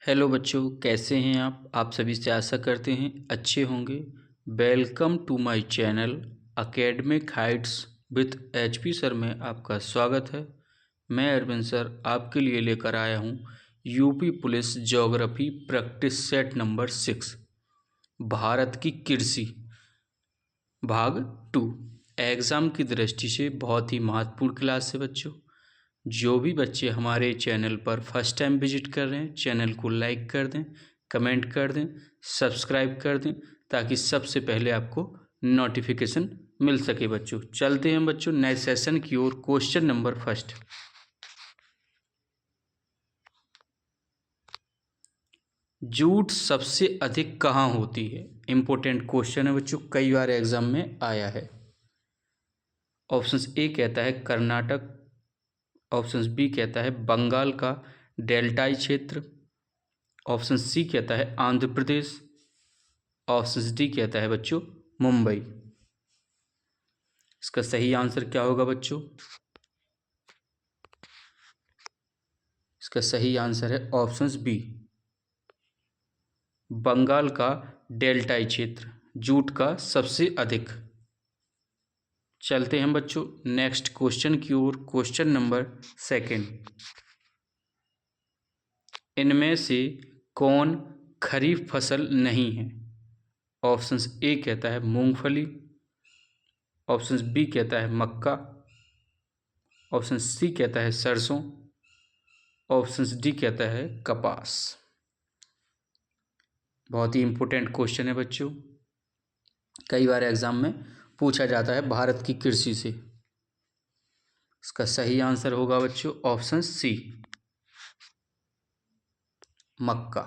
Hello बच्चों, कैसे हैं आप सभी से आशा करते हैं अच्छे होंगे। Welcome to my channel academic heights with HP sir में आपका स्वागत है। मैं अरविंद सर आपके लिए लेकर आया हूं UP police geography practice set number 6 Bharat की कृषि भाग 2। एग्ज़ाम की दृष्टि से बहुत ही महत्वपूर्ण क्लास है बच्चों। जो भी बच्चे हमारे चैनल पर फर्स्ट टाइम विजिट कर रहे हैं, चैनल को लाइक कर दें, कमेंट कर दें, सब्सक्राइब कर दें, ताकि सबसे पहले आपको नोटिफिकेशन मिल सके। बच्चों चलते हैं बच्चों नए सेशन की ओर। क्वेश्चन नंबर फर्स्ट, जूट सबसे अधिक कहाँ होती है? इंपॉर्टेंट क्वेश्चन है बच्चों, कई बार एग्जाम में आया है। ऑप्शन ए कहता है कर्नाटक, ऑप्शन बी कहता है बंगाल का डेल्टाई क्षेत्र, ऑप्शन सी कहता है आंध्र प्रदेश, ऑप्शन डी कहता है बच्चों मुंबई। इसका सही आंसर क्या होगा बच्चों? इसका सही आंसर है ऑप्शन बी, बंगाल का डेल्टाई क्षेत्र जूट का सबसे अधिक। चलते हैं बच्चों नेक्स्ट क्वेश्चन की ओर। क्वेश्चन नंबर सेकंड, इनमें से कौन खरीफ फसल नहीं है? ऑप्शन ए कहता है मूंगफली, ऑप्शन बी कहता है मक्का, ऑप्शन सी कहता है सरसों, ऑप्शन डी कहता है कपास। बहुत ही इंपॉर्टेंट क्वेश्चन है बच्चों, कई बार एग्जाम में पूछा जाता है भारत की कृषि से। इसका सही आंसर होगा बच्चों ऑप्शन सी, मक्का।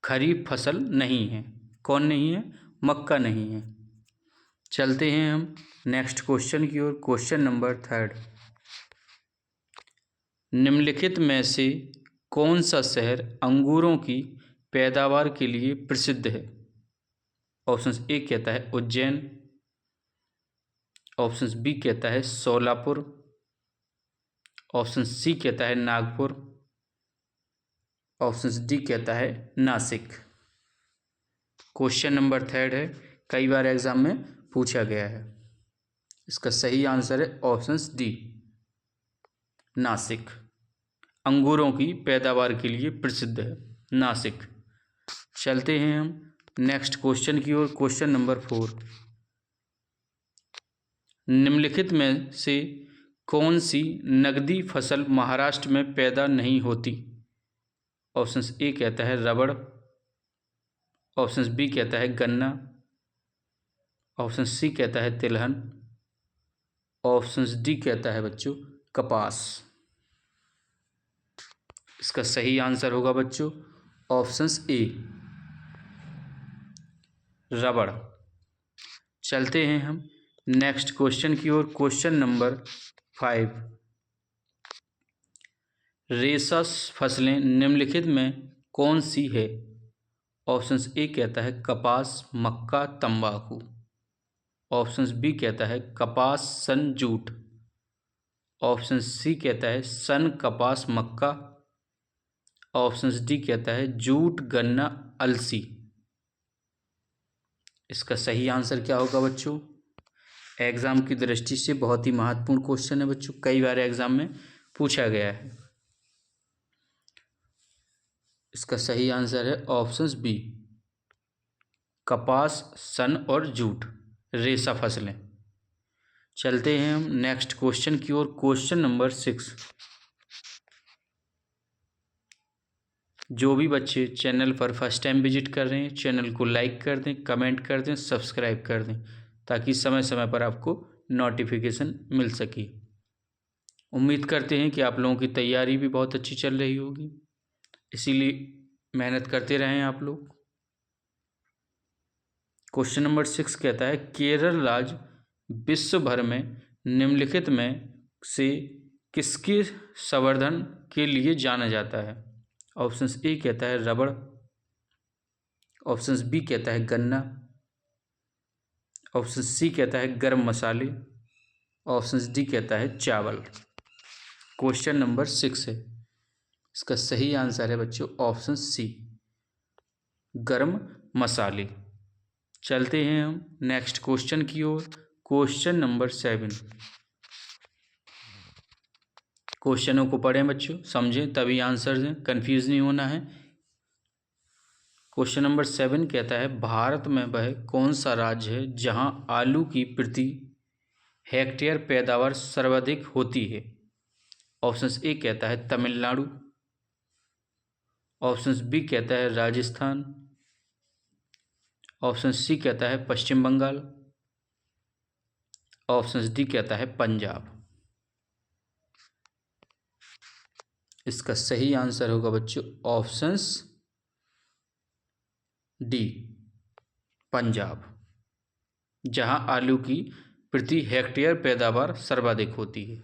खरीफ फसल नहीं है। कौन नहीं है? मक्का नहीं है। चलते हैं हम नेक्स्ट क्वेश्चन की ओर। क्वेश्चन नंबर थर्ड, निम्नलिखित में से कौन सा शहर अंगूरों की पैदावार के लिए प्रसिद्ध है? ऑप्शन ए कहता है उज्जैन, ऑप्शन बी कहता है सोलापुर, ऑप्शन सी कहता है नागपुर, ऑप्शन डी कहता है नासिक। क्वेश्चन नंबर थर्ड है, कई बार एग्जाम में पूछा गया है। इसका सही आंसर है ऑप्शन डी, नासिक। अंगूरों की पैदावार के लिए प्रसिद्ध है नासिक। चलते हैं हम नेक्स्ट क्वेश्चन की ओर। क्वेश्चन नंबर 4, निम्नलिखित में से कौन सी नगदी फसल महाराष्ट्र में पैदा नहीं होती? ऑप्शन ए कहता है रबड़, ऑप्शन बी कहता है गन्ना, ऑप्शन सी कहता है तिलहन, ऑप्शन डी कहता है बच्चों कपास। इसका सही आंसर होगा बच्चों ऑप्शन ए, रबड़। चलते हैं हम नेक्स्ट क्वेश्चन की ओर। क्वेश्चन नंबर 5, रेशा फसलें निम्नलिखित में कौन सी है? ऑप्शन ए कहता है कपास मक्का तंबाकू, ऑप्शन बी कहता है कपास सन जूट, ऑप्शन सी कहता है सन कपास मक्का, ऑप्शन डी कहता है जूट गन्ना अलसी। इसका सही आंसर क्या होगा बच्चों? एग्जाम की दृष्टि से बहुत ही महत्वपूर्ण क्वेश्चन है बच्चों, कई बार एग्जाम में पूछा गया है। इसका सही आंसर है ऑप्शन बी, कपास सन और जूट रेशा फसलें। चलते हैं हम नेक्स्ट क्वेश्चन की ओर। क्वेश्चन नंबर 6, जो भी बच्चे चैनल पर फर्स्ट टाइम विजिट कर रहे हैं, चैनल को लाइक कर दें, कमेंट कर दें, सब्सक्राइब कर दें, ताकि समय समय पर आपको नोटिफिकेशन मिल सके। उम्मीद करते हैं कि आप लोगों की तैयारी भी बहुत अच्छी चल रही होगी, इसीलिए मेहनत करते रहें आप लोग। क्वेश्चन नंबर 6 कहता है केरल राज्य विश्व भर में निम्नलिखित में से किसके संवर्धन के लिए जाना जाता है? ऑप्शन ए कहता है रबड़, ऑप्शन बी कहता है गन्ना, ऑप्शन सी कहता है गरम मसाले, ऑप्शन डी कहता है चावल। क्वेश्चन नंबर 6 है, इसका सही आंसर है बच्चों ऑप्शन सी, गरम मसाले। चलते हैं हम नेक्स्ट क्वेश्चन की ओर। Question number 7। क्वेश्चनों को पढ़ें बच्चों, समझें तभी आंसर दें, कंफ्यूज नहीं होना है। क्वेश्चन नंबर 7 कहता है भारत में वह कौन सा राज्य है जहां आलू की प्रति हेक्टेयर पैदावार सर्वाधिक होती है। ऑप्शन ए कहता है तमिलनाडु, ऑप्शन बी कहता है राजस्थान, ऑप्शन सी कहता है पश्चिम बंगाल, ऑप्शन डी कहता है पंजाब। इसका सही आंसर होगा बच्चों ऑप्शंस डी, पंजाब, जहां आलू की प्रति हेक्टेयर पैदावार सर्वाधिक होती है।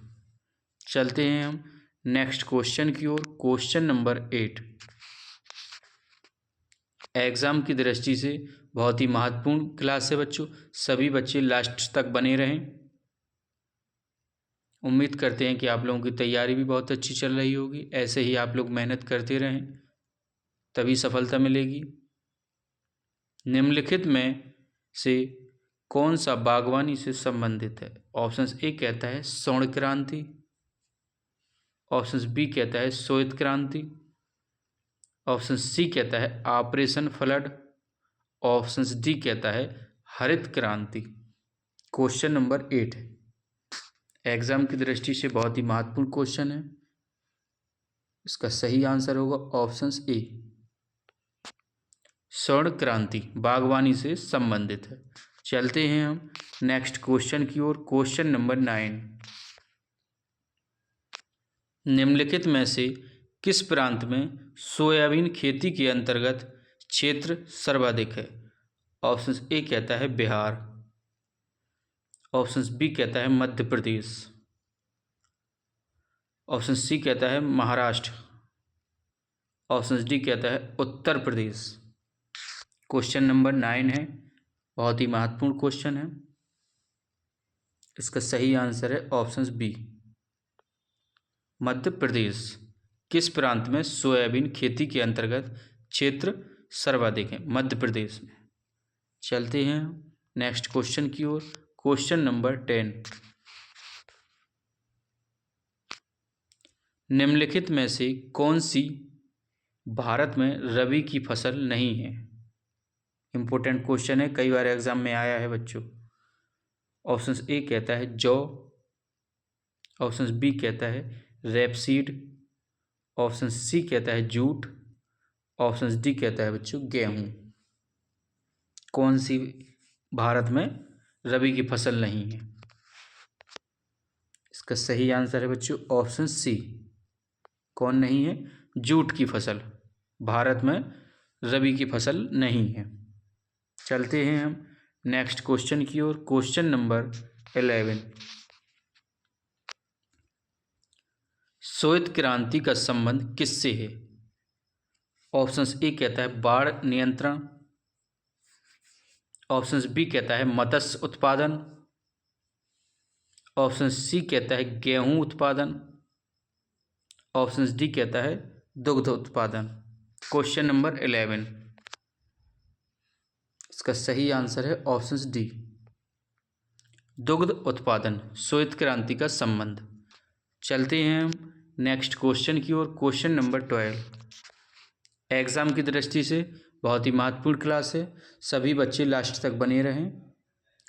चलते हैं हम नेक्स्ट क्वेश्चन की ओर। क्वेश्चन नंबर 8 एग्जाम की दृष्टि से बहुत ही महत्वपूर्ण क्लास है बच्चों, सभी बच्चे लास्ट तक बने रहें। उम्मीद करते हैं कि आप लोगों की तैयारी भी बहुत अच्छी चल रही होगी। ऐसे ही आप लोग मेहनत करते रहें, तभी सफलता मिलेगी। निम्नलिखित में से कौन सा बागवानी से संबंधित है। ऑप्शन ए कहता है स्वर्ण क्रांति, ऑप्शन बी कहता है श्वेत क्रांति, ऑप्शन सी कहता है ऑपरेशन फ्लड, ऑप्शन डी कहता है हरित क्रांति। क्वेश्चन नंबर 8 है, एग्जाम की दृष्टि से बहुत ही महत्वपूर्ण क्वेश्चन है। इसका सही आंसर होगा ऑप्शन ए, स्वर्ण क्रांति बागवानी से संबंधित है। चलते हैं हम नेक्स्ट क्वेश्चन की ओर। क्वेश्चन नंबर 9 निम्नलिखित में से किस प्रांत में सोयाबीन खेती के अंतर्गत क्षेत्र सर्वाधिक है। ऑप्शन ए कहता है बिहार, ऑप्शन बी कहता है मध्य प्रदेश, ऑप्शन सी कहता है महाराष्ट्र, ऑप्शन डी कहता है उत्तर प्रदेश। क्वेश्चन नंबर 9 है, बहुत ही महत्वपूर्ण क्वेश्चन है। इसका सही आंसर है ऑप्शन बी, मध्य प्रदेश। किस प्रांत में सोयाबीन खेती के अंतर्गत क्षेत्र सर्वाधिक है। मध्य प्रदेश में। चलते हैं नेक्स्ट क्वेश्चन की ओर। क्वेश्चन नंबर 10 निम्नलिखित में से कौन सी भारत में रबी की फसल नहीं है। इंपॉर्टेंट क्वेश्चन है, कई बार एग्जाम में आया है बच्चों। ऑप्शन ए कहता है जौ, ऑप्शन बी कहता है रेपसीड, ऑप्शन सी कहता है जूट, ऑप्शन डी कहता है बच्चों गेहूं। कौन सी भारत में रबी की फसल नहीं है। इसका सही आंसर है बच्चों ऑप्शन सी, कौन नहीं है, जूट की फसल भारत में रबी की फसल नहीं है। चलते हैं हम नेक्स्ट क्वेश्चन की ओर। क्वेश्चन नंबर 11 श्वेत क्रांति का संबंध किससे है। ऑप्शन ए कहता है बाढ़ नियंत्रण, ऑप्शन बी कहता है मत्स्य उत्पादन, ऑप्शन सी कहता है गेहूं उत्पादन, ऑप्शन डी कहता है दुग्ध उत्पादन। क्वेश्चन नंबर 11 इसका सही आंसर है ऑप्शन डी, दुग्ध उत्पादन, श्वेत क्रांति का संबंध। चलते हैं हम नेक्स्ट क्वेश्चन की ओर। क्वेश्चन नंबर 12 एग्जाम की दृष्टि से बहुत ही महत्वपूर्ण क्लास है, सभी बच्चे लास्ट तक बने रहें।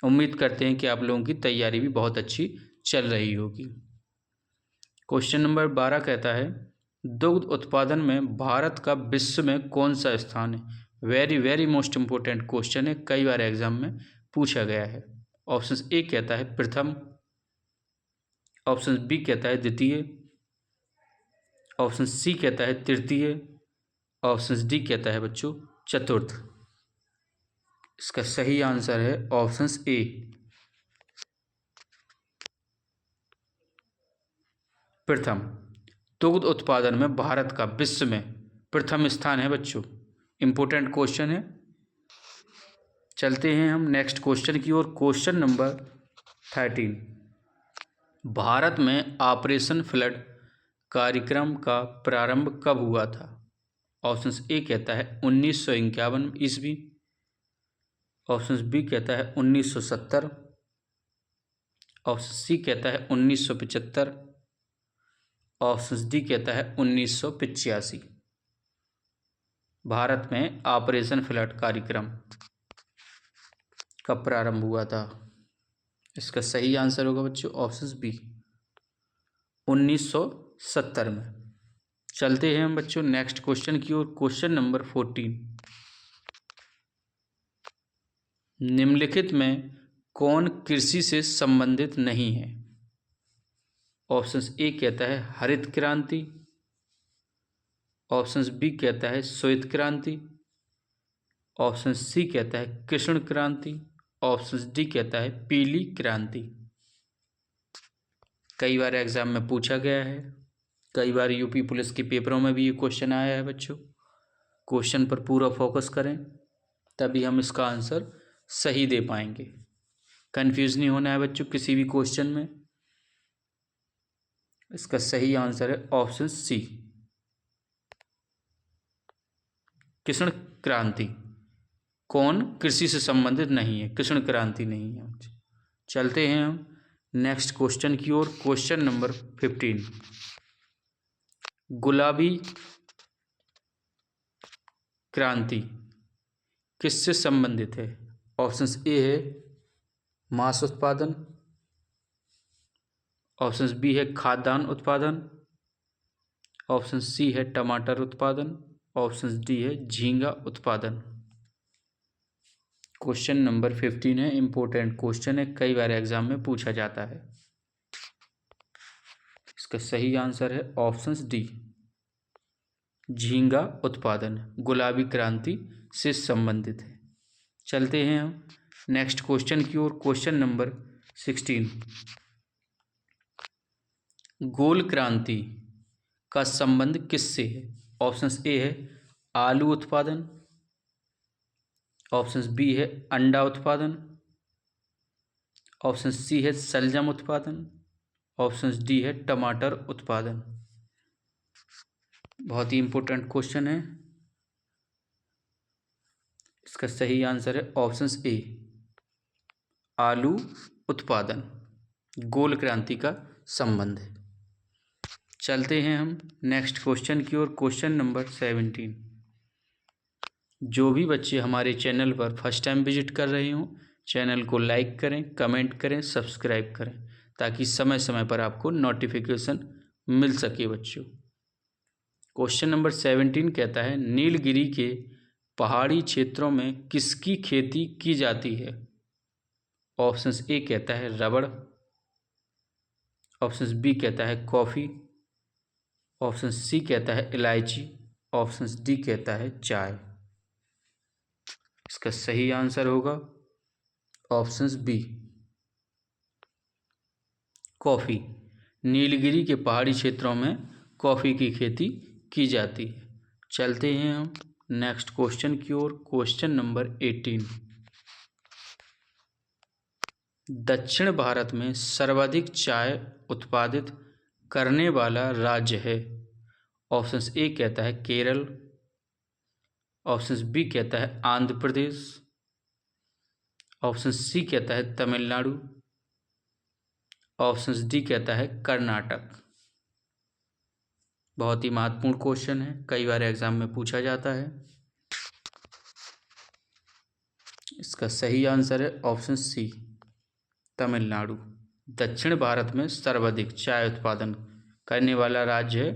उम्मीद करते हैं कि आप लोगों की तैयारी भी बहुत अच्छी चल रही होगी। क्वेश्चन नंबर 12 कहता है दुग्ध उत्पादन में भारत का विश्व में कौन सा स्थान है। Very very most important question है, कई बार एग्जाम में पूछा गया है। ऑप्शन ए कहता है प्रथम, ऑप्शन बी कहता है द्वितीय, ऑप्शन सी कहता है तृतीय, ऑप्शन डी कहता है बच्चों चतुर्थ। इसका सही आंसर है ऑप्शन ए, प्रथम। दुग्ध उत्पादन में भारत का विश्व में प्रथम स्थान है बच्चों। इंपोर्टेंट क्वेश्चन है। चलते हैं हम नेक्स्ट क्वेश्चन की ओर। क्वेश्चन नंबर 13 भारत में ऑपरेशन फ्लड कार्यक्रम का प्रारंभ कब हुआ था? ऑप्शन ए कहता है 1951 ईस्वी। ऑप्शन बी कहता है 1970। ऑप्शन सी कहता है 1975। ऑप्शन डी कहता है 1985। भारत में ऑपरेशन फ्लड कार्यक्रम कब प्रारंभ हुआ था? इसका सही आंसर होगा बच्चों ऑप्शन बी 1970 में। चलते हैं हम बच्चों नेक्स्ट क्वेश्चन की ओर। क्वेश्चन नंबर 14, निम्नलिखित में कौन कृषि से संबंधित नहीं है? ऑप्शन ए कहता है हरित क्रांति। ऑप्शन बी कहता है श्वेत क्रांति। ऑप्शन सी कहता है कृष्ण क्रांति। ऑप्शन डी कहता है पीली क्रांति। कई बार एग्जाम में पूछा गया है, कई बार यूपी पुलिस के पेपरों में भी ये क्वेश्चन आया है बच्चों। क्वेश्चन पर पूरा फोकस करें तभी हम इसका आंसर सही दे पाएंगे। कंफ्यूज नहीं होना है बच्चों किसी भी क्वेश्चन में। इसका सही आंसर है ऑप्शन सी कृष्ण क्रांति। कौन कृषि से संबंधित नहीं है? कृष्ण क्रांति नहीं है। चलते हैं हम नेक्स्ट क्वेश्चन की ओर। क्वेश्चन नंबर 15, गुलाबी क्रांति किससे संबंधित है? ऑप्शन ए है मांस उत्पादन। ऑप्शन बी है खाद्यान्न उत्पादन। ऑप्शन सी है टमाटर उत्पादन। ऑप्शन डी है झींगा उत्पादन। क्वेश्चन नंबर 15 है, इंपॉर्टेंट क्वेश्चन है, कई बार एग्जाम में पूछा जाता है। इसका सही आंसर है ऑप्शन डी झींगा उत्पादन गुलाबी क्रांति से संबंधित है। चलते हैं हम नेक्स्ट क्वेश्चन की ओर। क्वेश्चन नंबर 16, गोल क्रांति का संबंध किससे है? ऑप्शन ए है आलू उत्पादन। ऑप्शन बी है अंडा उत्पादन। ऑप्शन सी है शलजम उत्पादन। ऑप्शन डी है टमाटर उत्पादन। बहुत ही इंपॉर्टेंट क्वेश्चन है। इसका सही आंसर है ऑप्शन ए आलू उत्पादन गोल क्रांति का संबंध है। चलते हैं हम नेक्स्ट क्वेश्चन की ओर। क्वेश्चन नंबर 17, जो भी बच्चे हमारे चैनल पर फर्स्ट टाइम विजिट कर रहे हों चैनल को लाइक करें, कमेंट करें, सब्सक्राइब करें ताकि समय समय पर आपको नोटिफिकेशन मिल सके बच्चों। क्वेश्चन नंबर 17 कहता है नीलगिरी के पहाड़ी क्षेत्रों में किसकी खेती की जाती है? ऑप्शन ए कहता है रबड़। ऑप्शन बी कहता है कॉफ़ी। ऑप्शन सी कहता है इलायची। ऑप्शन डी कहता है चाय। इसका सही आंसर होगा ऑप्शन बी कॉफ़ी। नीलगिरी के पहाड़ी क्षेत्रों में कॉफ़ी की खेती की जाती है। चलते हैं हम नेक्स्ट क्वेश्चन की ओर। क्वेश्चन नंबर 18, दक्षिण भारत में सर्वाधिक चाय उत्पादित करने वाला राज्य है? ऑप्शन ए कहता है केरल। ऑप्शन बी कहता है आंध्र प्रदेश। ऑप्शन सी कहता है तमिलनाडु। ऑप्शन डी कहता है कर्नाटक। बहुत ही महत्वपूर्ण क्वेश्चन है, कई बार एग्जाम में पूछा जाता है। इसका सही आंसर है ऑप्शन सी तमिलनाडु। दक्षिण भारत में सर्वाधिक चाय उत्पादन करने वाला राज्य है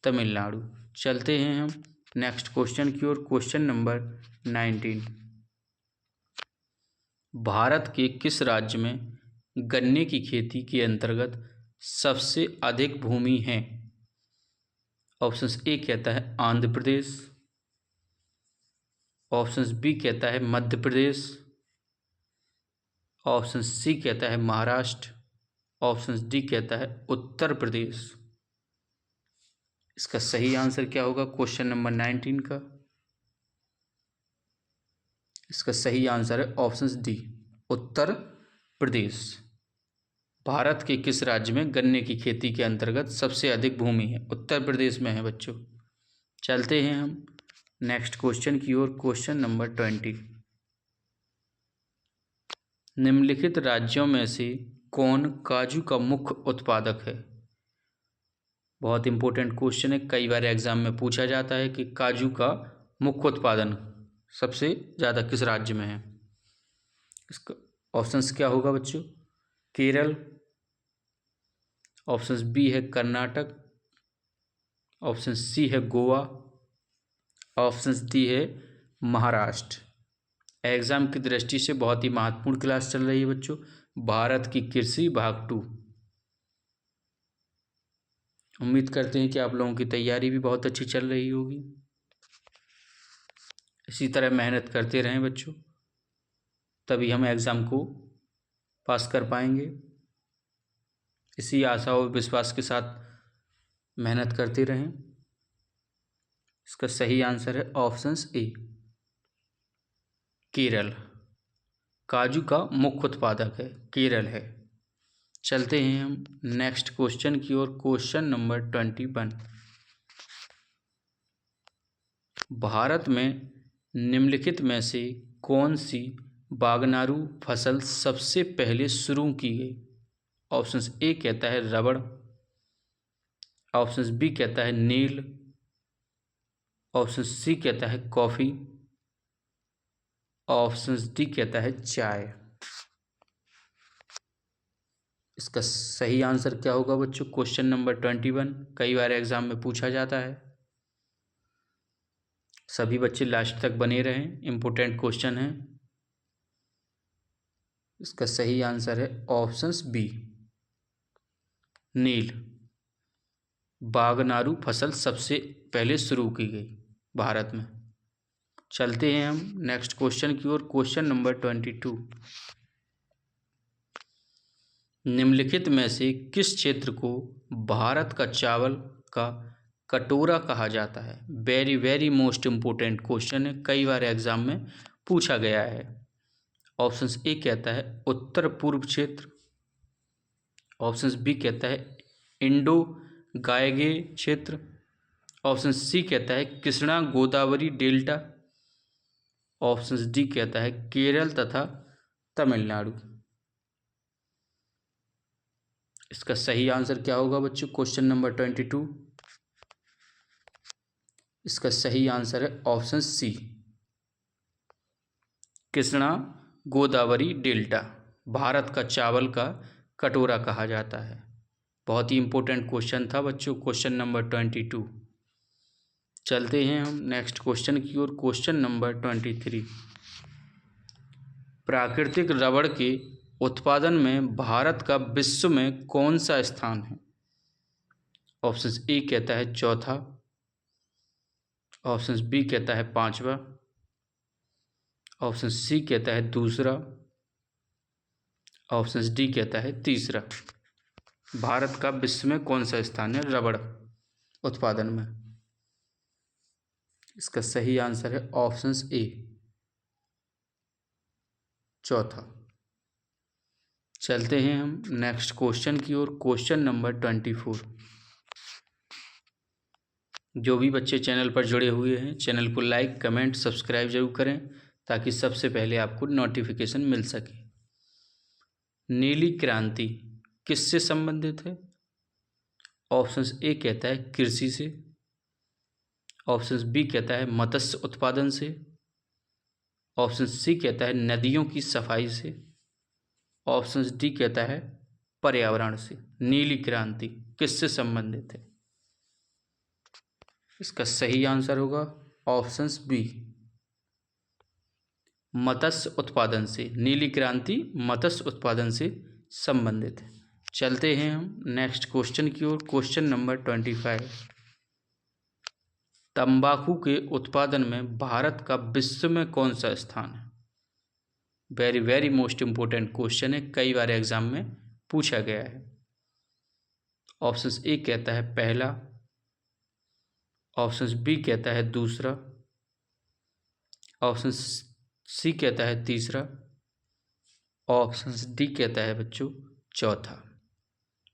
तमिलनाडु। चलते हैं हम नेक्स्ट क्वेश्चन की ओर। क्वेश्चन नंबर 19, भारत के किस राज्य में गन्ने की खेती के अंतर्गत सबसे अधिक भूमि है? ऑप्शन ए कहता है आंध्र प्रदेश। ऑप्शन बी कहता है मध्य प्रदेश। ऑप्शन सी कहता है महाराष्ट्र। ऑप्शन डी कहता है उत्तर प्रदेश। इसका सही आंसर क्या होगा क्वेश्चन नंबर 19 का? इसका सही आंसर है ऑप्शन डी उत्तर प्रदेश। भारत के किस राज्य में गन्ने की खेती के अंतर्गत सबसे अधिक भूमि है? उत्तर प्रदेश में है बच्चों। चलते हैं हम नेक्स्ट क्वेश्चन की ओर। Question number 20। निम्नलिखित राज्यों में से कौन काजू का मुख्य उत्पादक है? बहुत इंपॉर्टेंट क्वेश्चन है, कई बार एग्जाम में पूछा जाता है कि काजू का मुख्य उत्पादन सबसे ज़्यादा किस राज्य में है। इसका ऑप्शंस क्या होगा बच्चों? केरल, ऑप्शन बी है कर्नाटक, ऑप्शन सी है गोवा, ऑप्शन डी है महाराष्ट्र। एग्जाम की दृष्टि से बहुत ही महत्वपूर्ण क्लास चल रही है बच्चों, भारत की कृषि भाग 2। उम्मीद करते हैं कि आप लोगों की तैयारी भी बहुत अच्छी चल रही होगी। इसी तरह मेहनत करते रहें बच्चों, तभी हम एग्ज़ाम को पास कर पाएंगे। इसी आशा और विश्वास के साथ मेहनत करते रहें। इसका सही आंसर है ऑप्शन ए, केरल। काजू का मुख्य उत्पादक है केरल है। चलते हैं हम नेक्स्ट क्वेश्चन की ओर। Question number 21। भारत में निम्नलिखित में से कौन सी बागनारू फसल सबसे पहले शुरू की गई? ऑप्शन ए कहता है रबड़, ऑप्शन बी कहता है नील, ऑप्शन सी कहता है कॉफ़ी, ऑप्शन डी कहता है चाय। इसका सही आंसर क्या होगा बच्चों? क्वेश्चन नंबर 21 कई बार एग्जाम में पूछा जाता है। सभी बच्चे लास्ट तक बने रहें, इम्पोर्टेंट क्वेश्चन है। इसका सही आंसर है ऑप्शन बी, नील। बागनारू फसल सबसे पहले शुरू की गई भारत में। चलते हैं हम नेक्स्ट क्वेश्चन की ओर। Question number 22। निम्नलिखित में से किस क्षेत्र को भारत का चावल का कटोरा कहा जाता है? Very very most important question है, कई बार एग्जाम में पूछा गया है। ऑप्शन ए कहता है उत्तर पूर्व क्षेत्र, ऑप्शन बी कहता है इंडो गायगे क्षेत्र, ऑप्शन सी कहता है Krishna Godavari delta, option D कहता है केरल तथा तमिलनाडु। इसका सही आंसर क्या होगा बच्चों? Question number 22। इसका सही आंसर है option C, Krishna Godavari delta. Bharat का चावल का कटोरा कहा जाता है। बहुत ही इंपॉर्टेंट क्वेश्चन था बच्चों, क्वेश्चन नंबर 22। चलते हैं हम नेक्स्ट क्वेश्चन की ओर। Question number 23। प्राकृतिक रबड़ के उत्पादन में भारत का विश्व में कौन सा स्थान है? ऑप्शन ए कहता है चौथा, ऑप्शन बी कहता है पांचवा, ऑप्शन सी कहता है दूसरा, ऑप्शन डी कहता है तीसरा। भारत का विश्व में कौन सा स्थान है रबड़ उत्पादन में? इसका सही आंसर है ऑप्शन ए, चौथा। चलते हैं हम नेक्स्ट क्वेश्चन की ओर। Question number 24। जो भी बच्चे चैनल पर जुड़े हुए हैं, चैनल को लाइक कमेंट सब्सक्राइब जरूर करें ताकि सबसे पहले आपको नोटिफिकेशन मिल सके। नीली क्रांति किससे संबंधित है? ऑप्शन ए कहता है कृषि से, ऑप्शन बी कहता है मत्स्य उत्पादन से, ऑप्शन सी कहता है नदियों की सफाई से, ऑप्शन डी कहता है पर्यावरण से। नीली क्रांति किससे संबंधित है? इसका सही आंसर होगा ऑप्शन बी, मत्स्य उत्पादन से। नीली क्रांति मत्स्य उत्पादन से संबंधित है। चलते हैं हम नेक्स्ट क्वेश्चन की ओर। Question number 25। तंबाकू के उत्पादन में भारत का विश्व में कौन सा स्थान है? Very very most important question है, कई बार एग्जाम में पूछा गया है। ऑप्शन ए कहता है पहला, ऑप्शन बी कहता है दूसरा, ऑप्शन सी कहता है तीसरा, ऑप्शन डी कहता है बच्चों चौथा।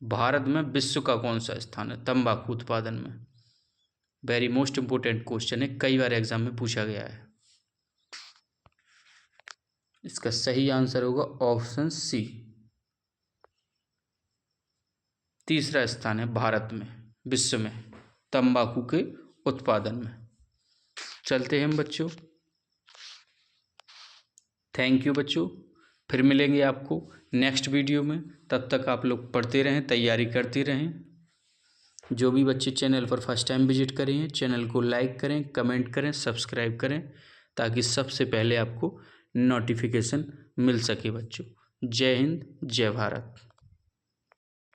भारत में विश्व का कौन सा स्थान है तंबाकू उत्पादन में? वेरी मोस्ट इम्पोर्टेंट क्वेश्चन है, कई बार एग्जाम में पूछा गया है। इसका सही आंसर होगा ऑप्शन सी। तीसरा स्थान है भारत में विश्व में तंबाकू के उत्पादन में। चलते हैं हम बच्चों। थैंक यू बच्चों, फिर मिलेंगे आपको नेक्स्ट वीडियो में। तब तक आप लोग पढ़ते रहें, तैयारी करते रहें। जो भी बच्चे चैनल पर फर्स्ट टाइम विजिट करें, चैनल को लाइक करें, कमेंट करें, सब्सक्राइब करें, ताकि सबसे पहले आपको नोटिफिकेशन मिल सके बच्चों। जय हिंद, जय भारत।